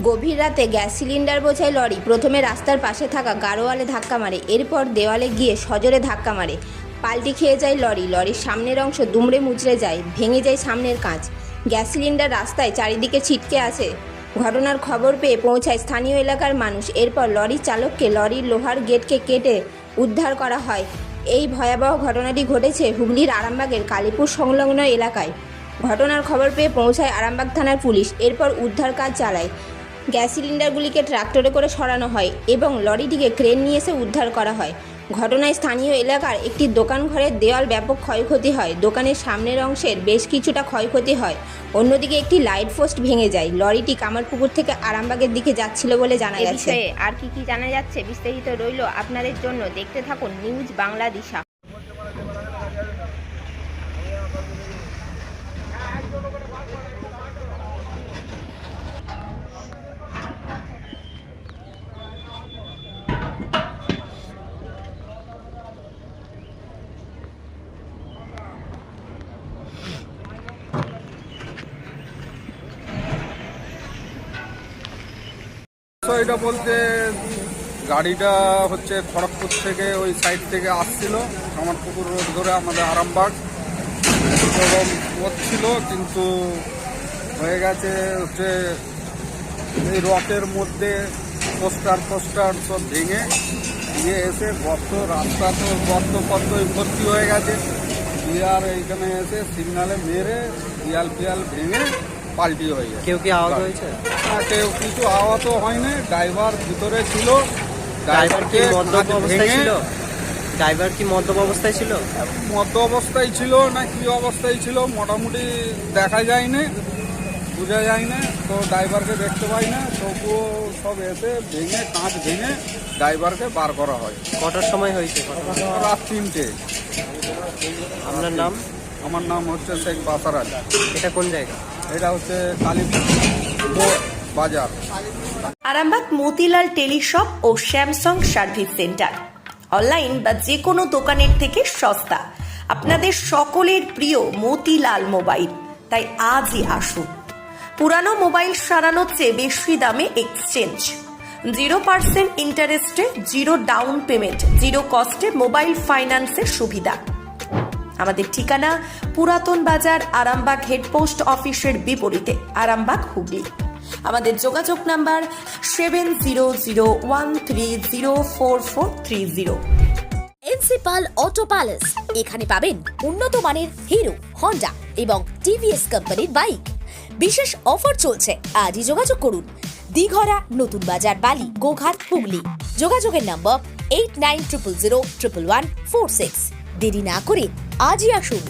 গভীর রাতে gas cylinder বোঝাই লরি প্রথমে রাস্তার পাশে থাকা গাড়োয়ালে ধাক্কা মারে, এরপর দেওয়ালে গিয়ে সজোরে ধাক্কা মারে। পাল্টি খেয়ে যায় লরি। লরির সামনের অংশ দুমড়ে মুচড়ে যায়, ভেঙে যায় সামনের কাঁচ। গ্যাস সিলিন্ডার রাস্তায় চারিদিকে ছিটকে আসে। ঘটনার খবর পেয়ে পৌঁছায় স্থানীয় এলাকার মানুষ। এরপর লরির চালককে লরির লোহার গেটকে কেটে উদ্ধার করা হয়। এই ভয়াবহ ঘটনাটি ঘটেছে হুগলির আরামবাগের কালীপুর সংলগ্ন এলাকায়। ঘটনার খবর পেয়ে পৌঁছায় আরামবাগ থানার পুলিশ। এরপর উদ্ধার কাজ চালায়। গ্যাস সিলিন্ডারগুলিকে ট্রাক্টরে করে সরানো হয় এবং লরিটিকে ক্রেন নিয়ে এসে উদ্ধার করা হয়। ঘটনায় স্থানীয় এলাকার একটি দোকান ঘরের দেওয়াল ব্যাপক ক্ষয়ক্ষতি হয়। দোকানের সামনের অংশের বেশ কিছুটা ক্ষয়ক্ষতি হয়। অন্যদিকে একটি লাইট পোস্ট ভেঙে যায়। লরিটি কামারপুকুর থেকে আরামবাগের দিকে যাচ্ছিল বলে জানা গেছে। আর কি জানা যাচ্ছে বিস্তারিত রইল আপনাদের জন্য, দেখতে থাকুন নিউজ বাংলা দিশা। এটা বলতে গাড়িটা হচ্ছে খড়গপুর থেকে ওই সাইড থেকে আসছিল কামারপুকুর রোড ধরে আমাদের আরামবাগ এবং পড়ছিল, কিন্তু হয়ে গেছে হচ্ছে এই রকের মধ্যে পোস্টার সব ভেঙে দিয়ে এসে রাস্তা তো গর্তই ভর্তি হয়ে গেছে। দিয়ে আর এইখানে এসে সিগনালে মেরে ফিয়াল ভেঙে পাল্টি হয়ে যায়। কেউ কি আহত হয়েছে? না, কেউ কিছু আহত হয়নি। ড্রাইভার ভিতরে ছিল। ড্রাইভার কি মদ্যপ অবস্থায় ছিল? ড্রাইভার কি মদ্যপ অবস্থায় ছিল? মদ্য অবস্থায় ছিল না কি অবস্থায় ছিল মোটামুটি দেখা যায়নি, বোঝা যায় না। তো ড্রাইভারকে দেখতে পাই না, তবুও সব এসে কাঁচ ভেঙে ড্রাইভারকে বার করা হয়। কটার সময় হয়েছে? রাত 3টে। আপনার নাম? আমার নাম হচ্ছে শেখ বাসার আলী। এটা কোন জায়গা? এটা হচ্ছে কালীপুর বাজার। আরামবাগ মতিলাল টেলিশপ ও স্যামসাং সার্ভিস সেন্টার অনলাইন বা যে কোনো দোকানের থেকে সস্তা। আপনাদের সকলের প্রিয় মতিলাল মোবাইল, তাই আজই আসুন। পুরানো মোবাইল সারানোর চেয়ে বেশি দামে এক্সচেঞ্জ, 0% ইন্টারেস্টে, 0 ডাউন পেমেন্ট, 0 কস্টে মোবাইল ফাইন্যান্সের সুবিধা। আমাদের ঠিকানা পুরাতন বাজার, আরামবাগ হেডপোস্ট অফিসের বিপরীতে, আরামবাগ, হুগলি। আমাদের যোগাযোগ নাম্বার 7001304430। প্রিন্সিপাল অটো প্যালেস, এখানে পাবেন উন্নত মানের হিরো, হন্ডা এবং টিভিএস কোম্পানির বাইক। বিশেষ অফার চলছে, আজই যোগাযোগ করুন। দিঘরা, নতুন বাজার, বালি, গোঘাট, হুগলি। যোগাযোগের নম্বর 8900011146। দেরি না করে আজই আসুন।